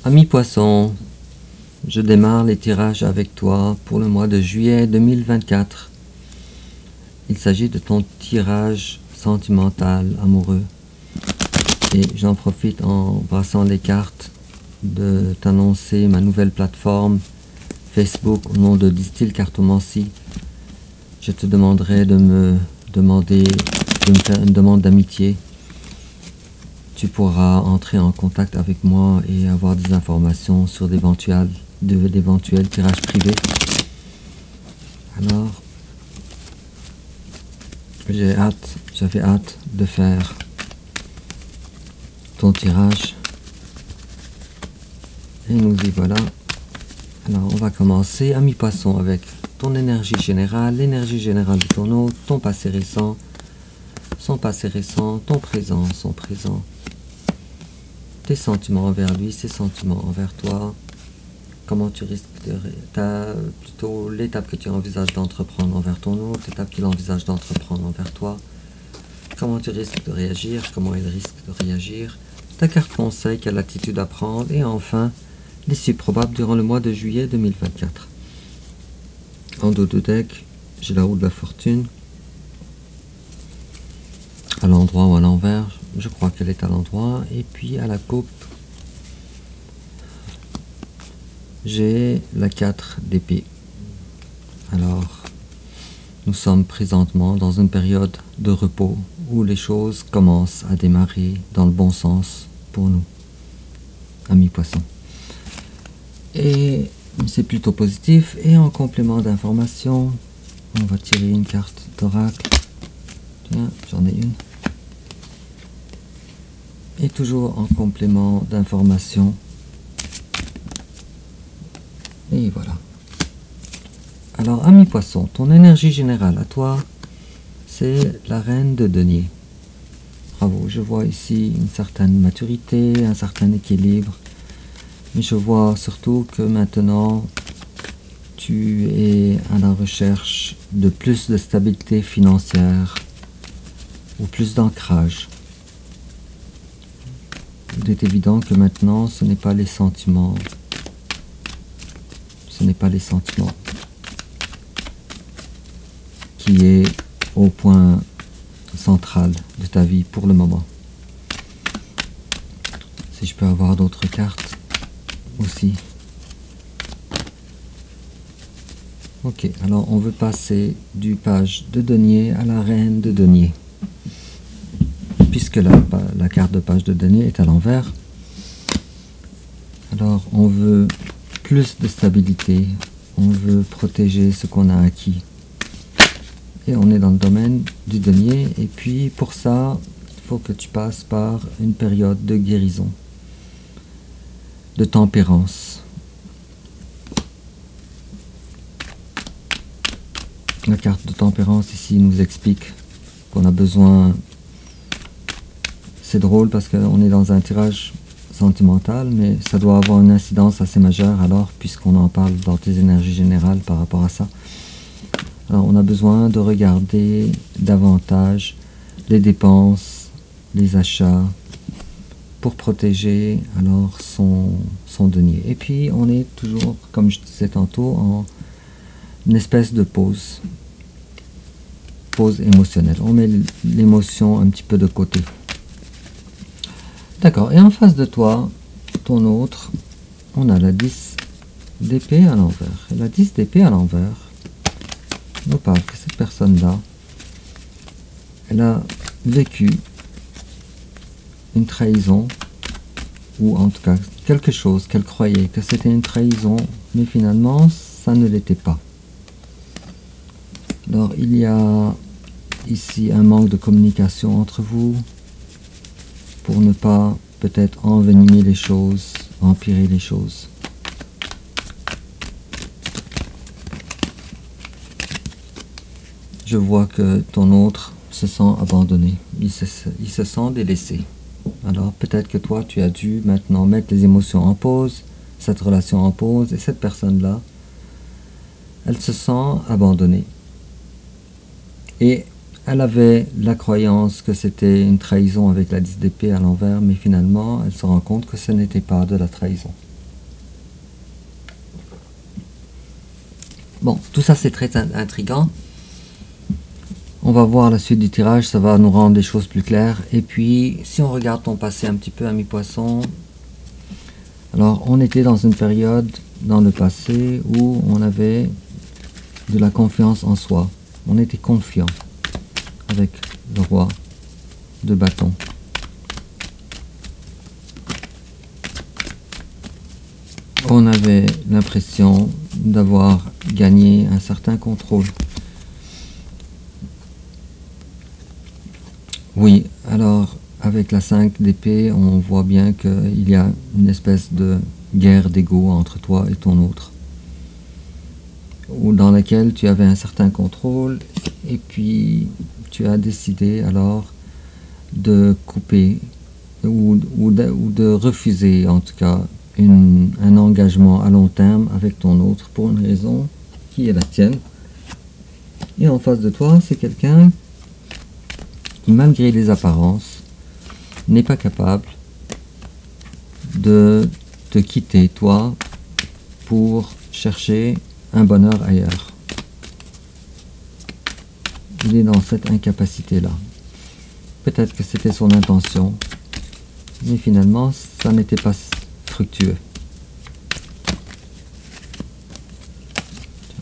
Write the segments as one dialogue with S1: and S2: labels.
S1: Ami Poisson, je démarre les tirages avec toi pour le mois de juillet 2024. Il s'agit de ton tirage sentimental, amoureux. Et j'en profite en brassant les cartes de t'annoncer ma nouvelle plateforme Facebook au nom de Distill Cartomancie. Je te demanderai de me faire une demande d'amitié. Tu pourras entrer en contact avec moi et avoir des informations sur d'éventuels tirages privés. Alors, j'avais hâte de faire ton tirage. Et nous y voilà. Alors, on va commencer, ami Poisson, avec ton énergie générale, l'énergie générale de ton hôte, ton passé récent, son passé récent, ton présent, son présent, tes sentiments envers lui, ses sentiments envers toi, comment tu risques plutôt l'étape que tu envisages d'entreprendre envers ton hôte, l'étape qu'il envisage d'entreprendre envers toi, comment tu risques de réagir, comment il risque de réagir, ta carte conseil, quelle attitude à prendre, et enfin, l'issue probable durant le mois de juillet 2024. En dos de deck, j'ai la roue de la fortune, à l'endroit ou à l'envers, je crois qu'elle est à l'endroit, et puis à la coupe, j'ai la 4 d'épée. Alors, nous sommes présentement dans une période de repos où les choses commencent à démarrer dans le bon sens pour nous, amis Poissons. Et c'est plutôt positif. Et en complément d'information, on va tirer une carte d'oracle. Tiens, j'en ai une. Et toujours en complément d'information. Et voilà. Alors, ami Poisson, ton énergie générale à toi, c'est la reine de denier. Bravo, je vois ici une certaine maturité, un certain équilibre. Mais je vois surtout que maintenant, tu es à la recherche de plus de stabilité financière ou plus d'ancrage. Il est évident que maintenant, ce n'est pas les sentiments. Ce n'est pas les sentiments qui est au point central de ta vie pour le moment. Si je peux avoir d'autres cartes aussi. Ok, alors on veut passer du page de denier à la reine de denier. Puisque la carte de page de denier est à l'envers, alors on veut plus de stabilité, on veut protéger ce qu'on a acquis. Et on est dans le domaine du denier, et puis pour ça, il faut que tu passes par une période de guérison, de tempérance. La carte de tempérance ici nous explique qu'on a besoin. C'est drôle parce qu'on est dans un tirage sentimental, mais ça doit avoir une incidence assez majeure alors, puisqu'on en parle dans tes énergies générales par rapport à ça. Alors on a besoin de regarder davantage les dépenses, les achats, pour protéger alors son denier. Et puis on est toujours, comme je disais tantôt, en une espèce de pause émotionnelle. On met l'émotion un petit peu de côté. D'accord, et en face de toi, ton autre, on a la 10 d'épée à l'envers. Et la 10 d'épée à l'envers nous parle que cette personne-là, elle a vécu une trahison, ou en tout cas quelque chose qu'elle croyait que c'était une trahison, mais finalement ça ne l'était pas. Alors il y a ici un manque de communication entre vous, pour ne pas peut-être envenimer les choses, empirer les choses. Je vois que ton autre se sent abandonné, il se sent délaissé. Alors peut-être que toi tu as dû maintenant mettre les émotions en pause, cette relation en pause, et cette personne-là, elle se sent abandonnée. Et elle avait la croyance que c'était une trahison avec la 10 d'épée à l'envers, mais finalement elle se rend compte que ce n'était pas de la trahison. Bon, tout ça c'est très intriguant. On va voir la suite du tirage, ça va nous rendre les choses plus claires. Et puis, si on regarde ton passé un petit peu, ami poisson, alors on était dans une période dans le passé où on avait de la confiance en soi. On était confiant avec le roi de bâton. On avait l'impression d'avoir gagné un certain contrôle. Oui, alors avec la 5 d'épée, on voit bien qu'il y a une espèce de guerre d'ego entre toi et ton autre, ou dans laquelle tu avais un certain contrôle, et puis tu as décidé alors de couper ou de refuser en tout cas un engagement à long terme avec ton autre pour une raison qui est la tienne. Et en face de toi, c'est quelqu'un qui, malgré les apparences, n'est pas capable de te quitter, toi, pour chercher un bonheur ailleurs. Il est dans cette incapacité-là. Peut-être que c'était son intention, mais finalement, ça n'était pas fructueux.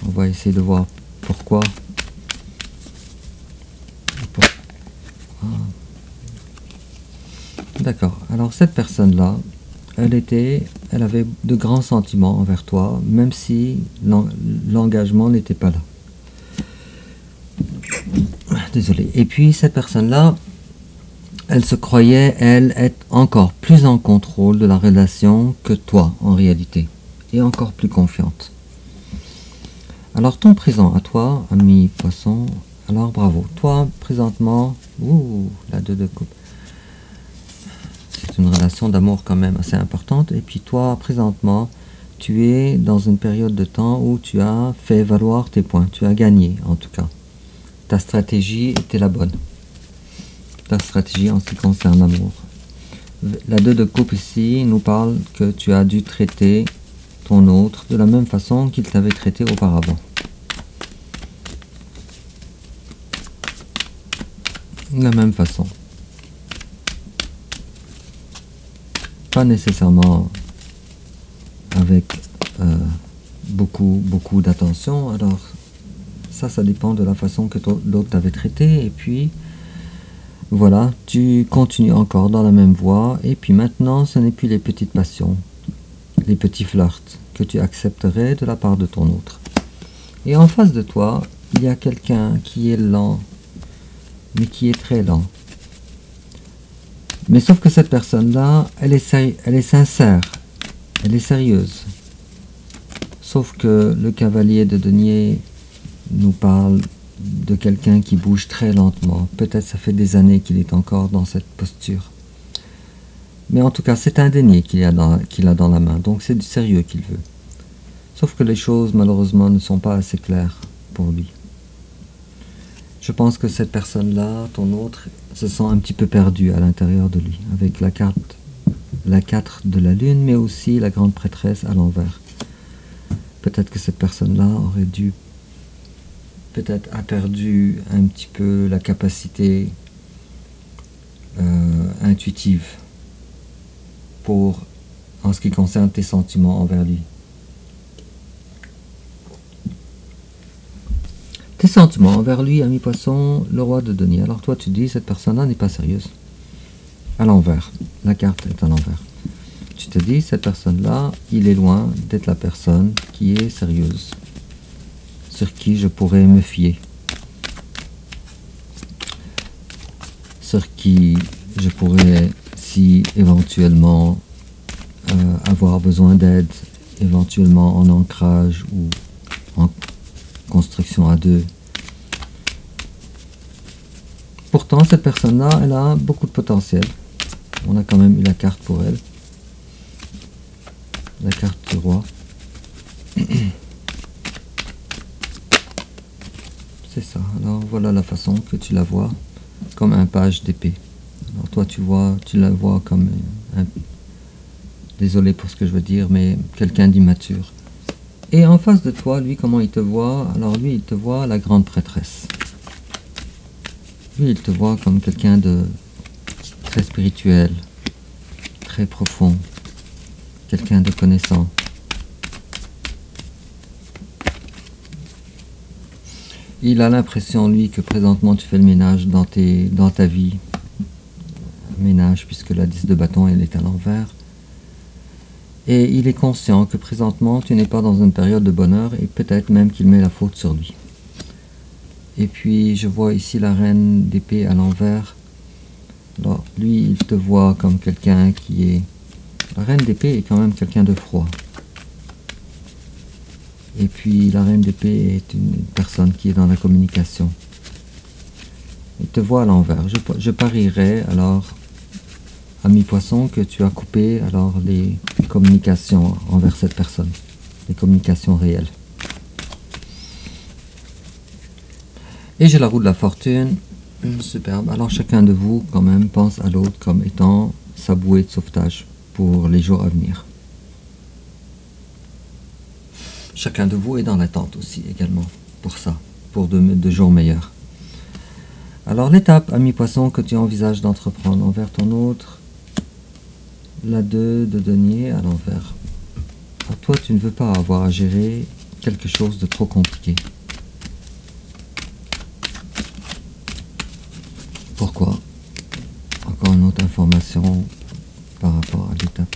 S1: On va essayer de voir pourquoi. D'accord. Alors cette personne-là, elle avait de grands sentiments envers toi, même si l'engagement n'était pas là. Désolé. Et puis cette personne-là, elle se croyait, elle, être encore plus en contrôle de la relation que toi, en réalité, et encore plus confiante. Alors ton présent à toi, ami poisson, alors bravo. Toi, présentement, la 2 de coupe. C'est une relation d'amour quand même assez importante. Et puis toi, présentement, tu es dans une période de temps où tu as fait valoir tes points. Tu as gagné, en tout cas. Ta stratégie était la bonne. Ta stratégie en ce qui concerne l'amour. La 2 de coupe ici nous parle que tu as dû traiter ton autre de la même façon qu'il t'avait traité auparavant. De la même façon. Pas nécessairement avec beaucoup d'attention. Alors ça dépend de la façon que l'autre t'avait traité. Et puis voilà, tu continues encore dans la même voie. Et puis maintenant, ce n'est plus les petites passions, les petits flirts que tu accepterais de la part de ton autre. Et en face de toi, il y a quelqu'un qui est lent, mais qui est très lent. Mais sauf que cette personne-là, elle est sincère, elle est sérieuse. Sauf que le cavalier de denier nous parle de quelqu'un qui bouge très lentement. Peut-être ça fait des années qu'il est encore dans cette posture. Mais en tout cas, c'est un denier qu'il a dans la main, donc c'est du sérieux qu'il veut. Sauf que les choses, malheureusement, ne sont pas assez claires pour lui. Je pense que cette personne-là, ton autre, se sent un petit peu perdu à l'intérieur de lui, avec la 4 de la lune, mais aussi la grande prêtresse à l'envers. Peut-être que cette personne-là a perdu un petit peu la capacité intuitive en ce qui concerne tes sentiments envers lui. Tes sentiments envers lui, ami poisson, le roi de denier. Alors toi tu dis, cette personne-là n'est pas sérieuse. À l'envers. La carte est à l'envers. Tu te dis, cette personne-là, il est loin d'être la personne qui est sérieuse, sur qui je pourrais me fier, sur qui je pourrais, si éventuellement avoir besoin d'aide, éventuellement en ancrage ou en construction à deux. Pourtant, cette personne-là, elle a beaucoup de potentiel. On a quand même eu la carte pour elle. La carte du roi. C'est ça. Alors, voilà la façon que tu la vois, comme un page d'épée. Alors, toi, tu la vois comme désolé pour ce que je veux dire, mais quelqu'un d'immature. Et en face de toi, lui, comment il te voit? Alors lui, il te voit la grande prêtresse. Lui, il te voit comme quelqu'un de très spirituel, très profond, quelqu'un de connaissant. Il a l'impression, lui, que présentement tu fais le ménage dans ta vie. Ménage, puisque la 10 de bâton, elle est à l'envers. Et il est conscient que présentement, tu n'es pas dans une période de bonheur et peut-être même qu'il met la faute sur lui. Et puis, je vois ici la reine d'épée à l'envers. Alors, lui, il te voit comme quelqu'un qui est... La reine d'épée est quand même quelqu'un de froid. Et puis, la reine d'épée est une personne qui est dans la communication. Il te voit à l'envers. Je parierais, alors, ami poisson, que tu as coupé, alors, les communications envers cette personne. Les communications réelles. Et j'ai la roue de la fortune. Superbe. Alors, chacun de vous, quand même, pense à l'autre comme étant sa bouée de sauvetage pour les jours à venir. Chacun de vous est dans l'attente aussi également pour ça, pour de jours meilleurs. Alors l'étape, ami poisson, que tu envisages d'entreprendre envers ton autre, la 2 de denier à l'envers. Alors toi, tu ne veux pas avoir à gérer quelque chose de trop compliqué. Pourquoi? Encore une autre information par rapport à l'étape.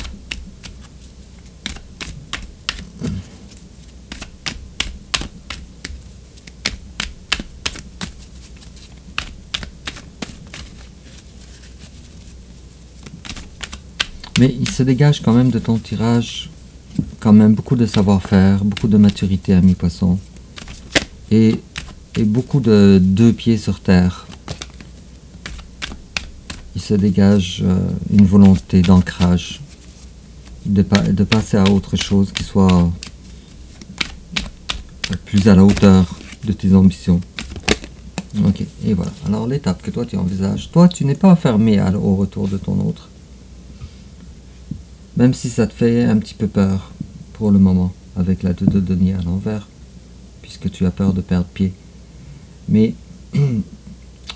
S1: Mais il se dégage quand même de ton tirage, quand même beaucoup de savoir-faire, beaucoup de maturité, ami poisson, et beaucoup de 2 pieds sur terre. Il se dégage une volonté d'ancrage, de passer à autre chose qui soit plus à la hauteur de tes ambitions. Ok, et voilà. Alors l'étape que toi tu envisages, toi tu n'es pas fermé au retour de ton autre. Même si ça te fait un petit peu peur pour le moment, avec la 2 de denier à l'envers, puisque tu as peur de perdre pied. Mais,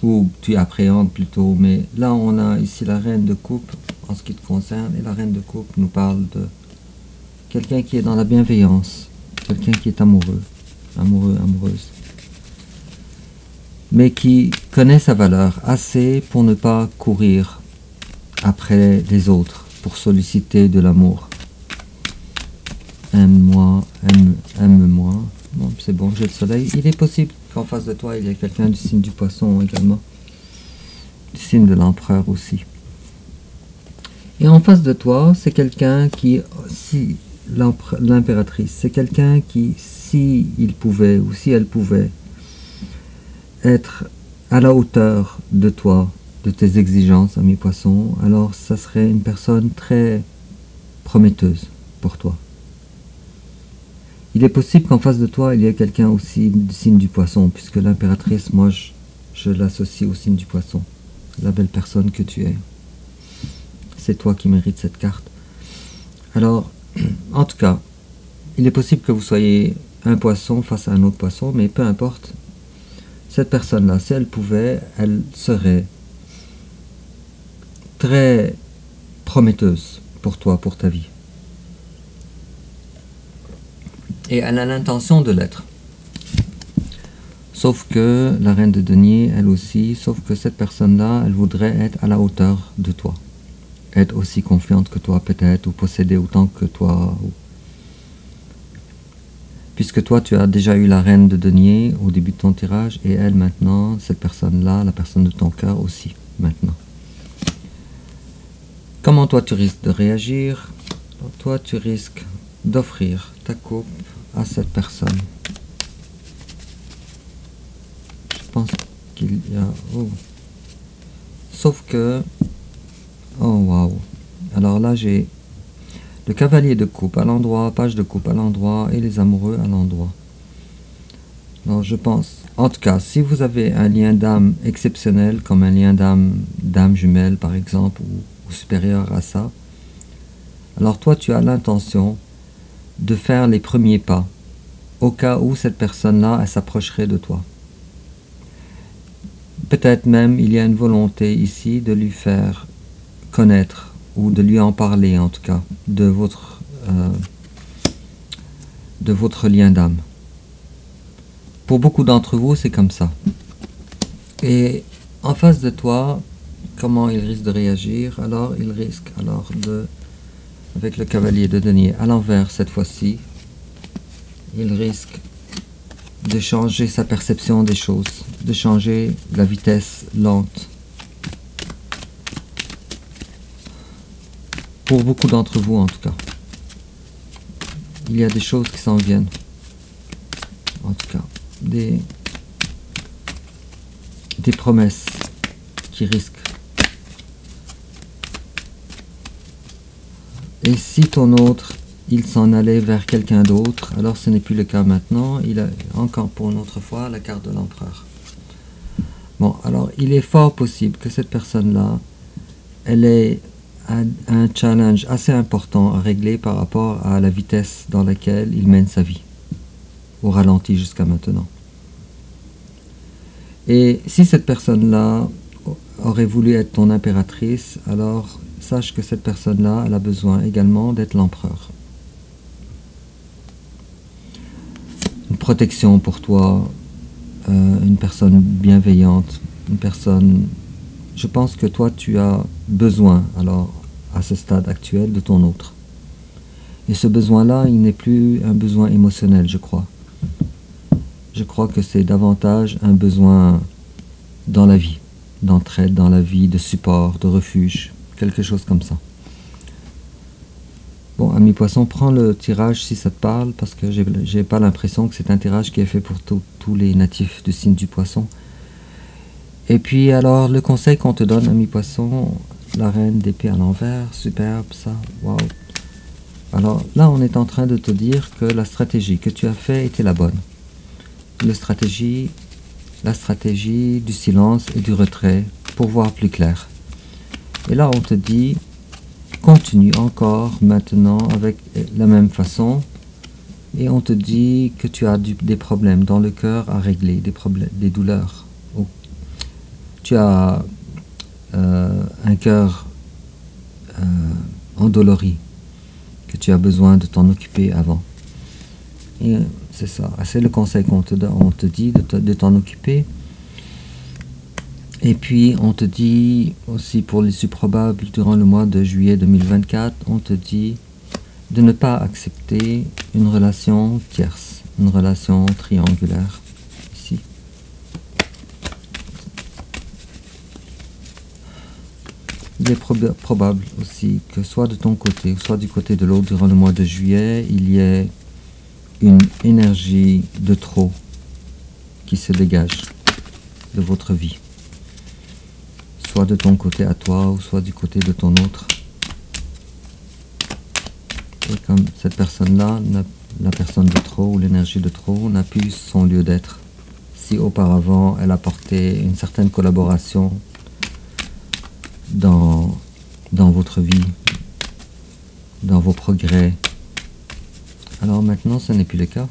S1: ou tu appréhendes plutôt, mais là on a ici la reine de coupe en ce qui te concerne, et la reine de coupe nous parle de quelqu'un qui est dans la bienveillance, quelqu'un qui est amoureux, amoureuse, mais qui connaît sa valeur assez pour ne pas courir après les autres, pour solliciter de l'amour. Aime-moi, aime-moi. Bon, c'est bon, j'ai le soleil. Il est possible qu'en face de toi, il y ait quelqu'un du signe du poisson également. Du signe de l'empereur aussi. Et en face de toi, c'est quelqu'un qui, si l'impératrice, c'est quelqu'un qui, si il pouvait, ou si elle pouvait, être à la hauteur de toi, de tes exigences, ami poisson, alors ça serait une personne très prometteuse pour toi. Il est possible qu'en face de toi, il y ait quelqu'un aussi du signe du poisson, puisque l'impératrice, moi, je l'associe au signe du poisson. La belle personne que tu es. C'est toi qui mérites cette carte. Alors, en tout cas, il est possible que vous soyez un poisson face à un autre poisson, mais peu importe. Cette personne-là, si elle pouvait, elle serait très prometteuse pour toi, pour ta vie. Et elle a l'intention de l'être. Sauf que la reine de denier, elle aussi, sauf que cette personne-là, elle voudrait être à la hauteur de toi. Être aussi confiante que toi peut-être, ou posséder autant que toi. Puisque toi, tu as déjà eu la reine de denier au début de ton tirage, et elle maintenant, cette personne-là, la personne de ton cœur aussi, maintenant. Comment toi tu risques de réagir? Toi tu risques d'offrir ta coupe à cette personne. Je pense qu'il y a... Oh. Sauf que... Oh waouh. Alors là j'ai le cavalier de coupe à l'endroit, page de coupe à l'endroit et les amoureux à l'endroit. Alors je pense... En tout cas, si vous avez un lien d'âme exceptionnel, comme un lien d'âme jumelle par exemple, ou supérieur à ça, alors toi tu as l'intention de faire les premiers pas au cas où cette personne-là, elle s'approcherait de toi. Peut-être même il y a une volonté ici de lui faire connaître, ou de lui en parler en tout cas, de votre lien d'âme. Pour beaucoup d'entre vous, c'est comme ça. Et en face de toi, comment il risque de réagir? Alors il risque avec le cavalier de denier à l'envers cette fois-ci, il risque de changer sa perception des choses, de changer la vitesse lente. Pour beaucoup d'entre vous en tout cas. Il y a des choses qui s'en viennent. En tout cas, des promesses qui risquent. Et si ton autre, il s'en allait vers quelqu'un d'autre, alors ce n'est plus le cas maintenant, il a encore pour une autre fois la carte de l'empereur. Bon, alors il est fort possible que cette personne-là, elle ait un challenge assez important à régler par rapport à la vitesse dans laquelle il mène sa vie, au ralenti jusqu'à maintenant. Et si cette personne-là aurait voulu être ton impératrice, alors sache que cette personne-là, elle a besoin également d'être l'empereur. Une protection pour toi, une personne bienveillante, une personne... Je pense que toi, tu as besoin, alors, à ce stade actuel, de ton autre. Et ce besoin-là, il n'est plus un besoin émotionnel, je crois. Je crois que c'est davantage un besoin dans la vie, d'entraide dans la vie, de support, de refuge, quelque chose comme ça. Bon, ami poisson, prends le tirage si ça te parle, parce que j'ai pas l'impression que c'est un tirage qui est fait pour tous les natifs du signe du poisson. Et puis alors, le conseil qu'on te donne, ami poisson, la reine d'épée à l'envers, superbe ça, waouh. Alors là, on est en train de te dire que la stratégie que tu as fait était la bonne. La stratégie du silence et du retrait pour voir plus clair. Et là, on te dit, continue encore maintenant avec la même façon. Et on te dit que tu as des problèmes dans le cœur à régler, des douleurs. Tu as un cœur endolori, que tu as besoin de t'en occuper avant. Et c'est ça, c'est le conseil qu'on te donne, on te dit de t'en occuper. Et puis on te dit aussi pour l'issue probable durant le mois de juillet 2024, on te dit de ne pas accepter une relation tierce, une relation triangulaire. Ici. Il est probable aussi que soit de ton côté, ou soit du côté de l'autre durant le mois de juillet, il y ait une énergie de trop qui se dégage de votre vie. Soit de ton côté à toi, ou soit du côté de ton autre. Et comme cette personne-là, la personne de trop, ou l'énergie de trop, n'a plus son lieu d'être. Si auparavant, elle apportait une certaine collaboration dans votre vie, dans vos progrès, alors maintenant, ce n'est plus le cas.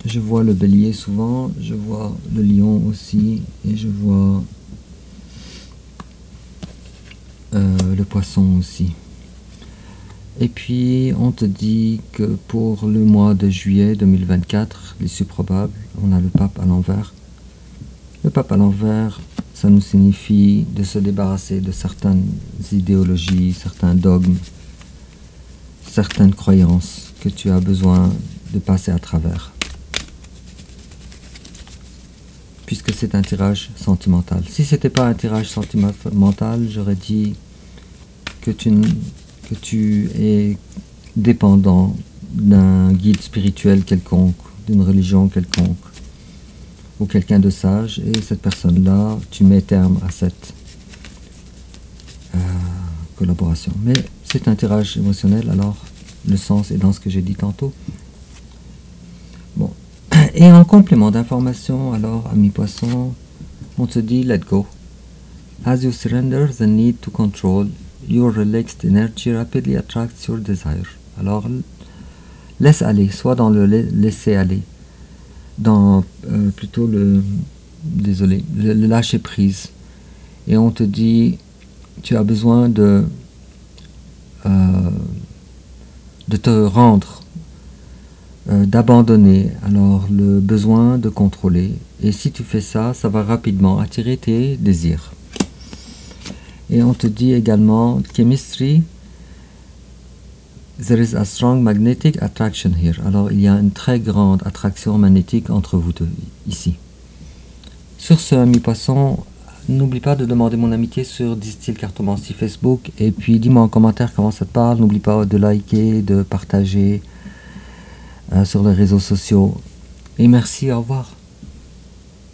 S1: Je vois le bélier souvent, je vois le lion aussi, et je vois le poisson aussi. Et puis, on te dit que pour le mois de juillet 2024, l'issue probable, on a le pape à l'envers. Le pape à l'envers, ça nous signifie de se débarrasser de certaines idéologies, certains dogmes, certaines croyances que tu as besoin de passer à travers. Puisque c'est un tirage sentimental. Si ce n'était pas un tirage sentimental, j'aurais dit que tu es dépendant d'un guide spirituel quelconque, d'une religion quelconque, ou quelqu'un de sage, et cette personne-là, tu mets terme à cette collaboration. Mais c'est un tirage émotionnel, alors le sens est dans ce que j'ai dit tantôt. Bon. Et en complément d'information, alors, ami poisson, on te dit let go. As you surrender the need to control, your relaxed energy rapidly attracts your desire. Alors, laisse aller, soit dans le laisser aller, dans plutôt le lâcher prise. Et on te dit, tu as besoin de te rendre, d'abandonner, alors le besoin de contrôler. Et si tu fais ça, ça va rapidement attirer tes désirs. Et on te dit également, chemistry, there is a strong magnetic attraction here. Alors il y a une très grande attraction magnétique entre vous deux ici. Sur ce, ami poisson, n'oublie pas de demander mon amitié sur Distill Cartomancie Facebook. Et puis dis-moi en commentaire comment ça te parle. N'oublie pas de liker, de partager sur les réseaux sociaux. Et merci, au revoir.